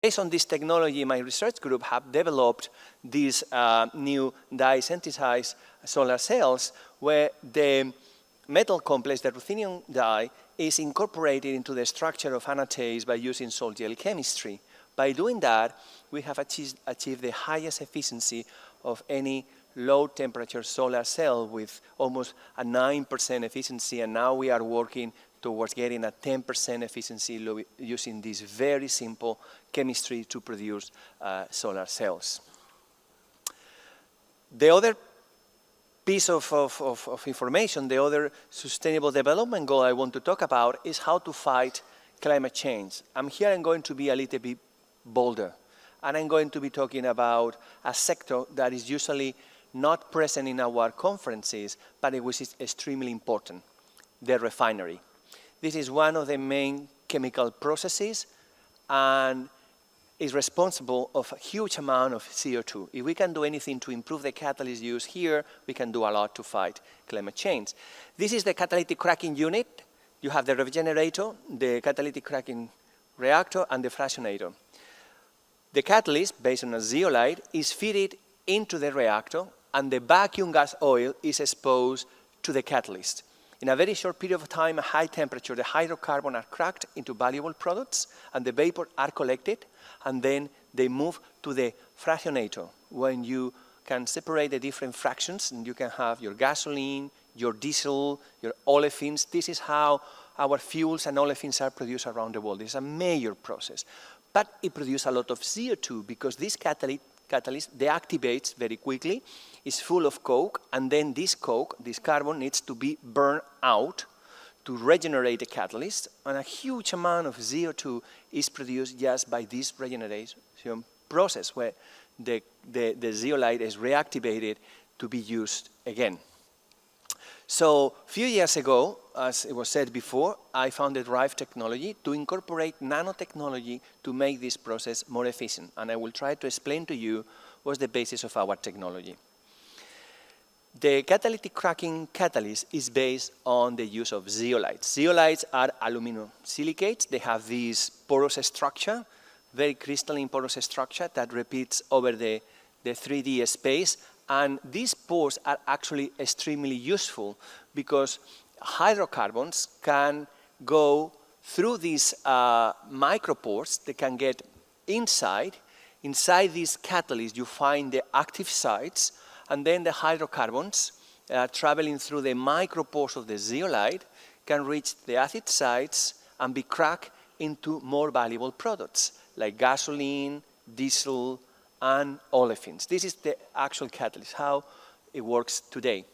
Based on this technology, my research group have developed these new dye-synthesized solar cells where the metal complex, the ruthenium dye, is incorporated into the structure of anatase by using salt gel chemistry. By doing that, we have achieved the highest efficiency of any low-temperature solar cell with almost a 9% efficiency, and now we are working towards getting a 10% efficiency using this very simple chemistry to produce solar cells. The other piece of information, the other sustainable development goal I want to talk about is how to fight climate change. I'm going to be a little bit bolder, and I'm going to be talking about a sector that is usually not present in our conferences, but which is extremely important, the refinery. This is one of the main chemical processes and is responsible of a huge amount of CO2. If we can do anything to improve the catalyst use here, we can do a lot to fight climate change. This is the catalytic cracking unit. You have the regenerator, the catalytic cracking reactor, and the fractionator. The catalyst, based on a zeolite, is fitted into the reactor, and the vacuum gas oil is exposed to the catalyst. In a very short period of time, at high temperature, the hydrocarbons are cracked into valuable products, and the vapor are collected, and then they move to the fractionator, when you can separate the different fractions, and you can have your gasoline, your diesel, your olefins. This is how our fuels and olefins are produced around the world. It's a major process. But it produces a lot of CO2 because this catalyst deactivates very quickly, is full of coke, and then this coke, this carbon, needs to be burned out to regenerate the catalyst, and a huge amount of CO2 is produced just by this regeneration process where the zeolite is reactivated to be used again. So a few years ago, as it was said before, I founded Rife Technology to incorporate nanotechnology to make this process more efficient. And I will try to explain to you what's the basis of our technology. The catalytic cracking catalyst is based on the use of zeolites. Zeolites are aluminum silicates. They have this porous structure, very crystalline porous structure that repeats over the 3D space. And these pores are actually extremely useful because hydrocarbons can go through these micropores. They can get inside. Inside these catalysts, you find the active sites, and then the hydrocarbons traveling through the micropores of the zeolite can reach the acid sites and be cracked into more valuable products like gasoline, diesel, and olefins. This is the actual catalyst, how it works today.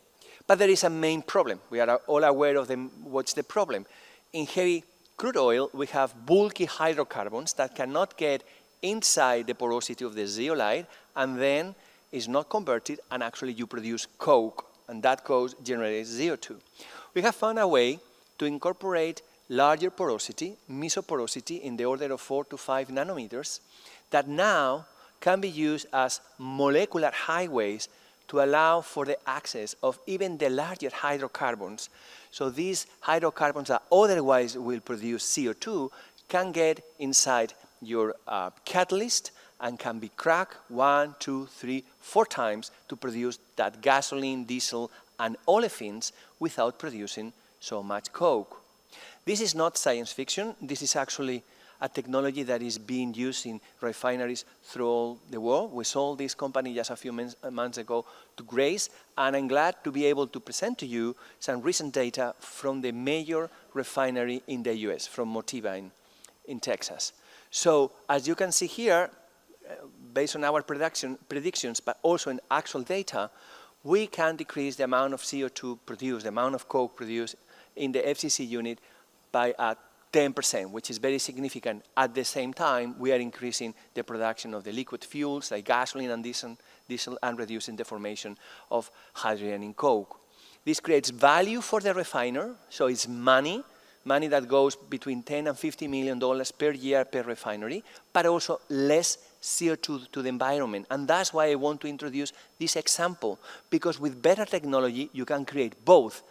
But there is a main problem. We are all aware of what's the problem. In heavy crude oil, we have bulky hydrocarbons that cannot get inside the porosity of the zeolite, and then is not converted, and actually you produce coke, and that coke generates CO2. We have found a way to incorporate larger porosity, mesoporosity, in the order of 4 to 5 nanometers, that now can be used as molecular highways to allow for the access of even the larger hydrocarbons. So these hydrocarbons that otherwise will produce CO2 can get inside your catalyst and can be cracked 1, 2, 3, 4 times to produce that gasoline, diesel, and olefins without producing so much coke. This is not science fiction. This is actually a technology that is being used in refineries through all the world. We sold this company just a few months ago to Grace, and I'm glad to be able to present to you some recent data from the major refinery in the US, from Motiva in Texas. So as you can see here, based on our predictions, but also in actual data, we can decrease the amount of CO2 produced, the amount of coke produced in the FCC unit by 10%, which is very significant. At the same time, we are increasing the production of the liquid fuels like gasoline and diesel and reducing the formation of hydrogen in coke. This creates value for the refiner, so it's money that goes between $10 and $50 million per year per refinery, but also less CO2 to the environment. And that's why I want to introduce this example, because with better technology, you can create both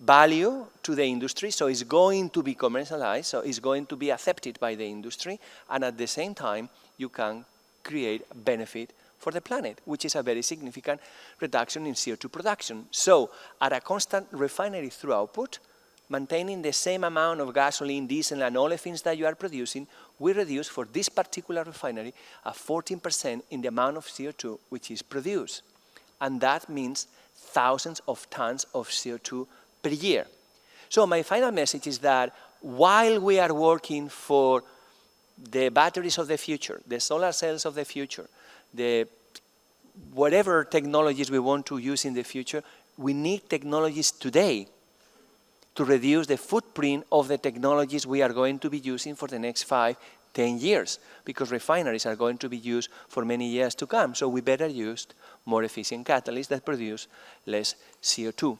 value to the industry, so it's going to be commercialized, so it's going to be accepted by the industry, and at the same time, you can create a benefit for the planet, which is a very significant reduction in CO2 production. So at a constant refinery through output, maintaining the same amount of gasoline, diesel, and olefins that you are producing, we reduce for this particular refinery a 14% in the amount of CO2 which is produced. And that means thousands of tons of CO2 per year. So my final message is that while we are working for the batteries of the future, the solar cells of the future, the whatever technologies we want to use in the future, we need technologies today to reduce the footprint of the technologies we are going to be using for the next 5, 10 years, because refineries are going to be used for many years to come. So we better use more efficient catalysts that produce less CO2.